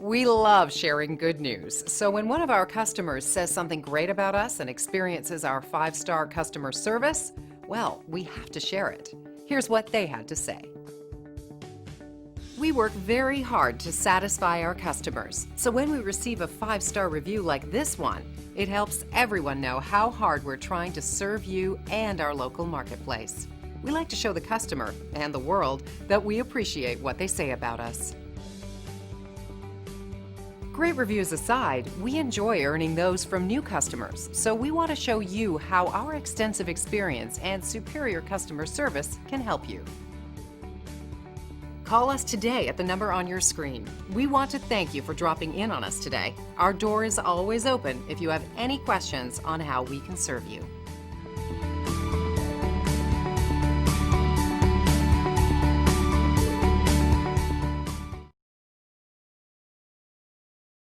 We love sharing good news, so when one of our customers says something great about us and experiences our 5-star customer service, well, we have to share it. Here's what they had to say. We work very hard to satisfy our customers, so when we receive a 5-star review like this one, it helps everyone know how hard we're trying to serve you and our local marketplace. We like to show the customer and the world that we appreciate what they say about us. Great reviews aside, we enjoy earning those from new customers, so we want to show you how our extensive experience and superior customer service can help you. Call us today at the number on your screen. We want to thank you for dropping in on us today. Our door is always open if you have any questions on how we can serve you.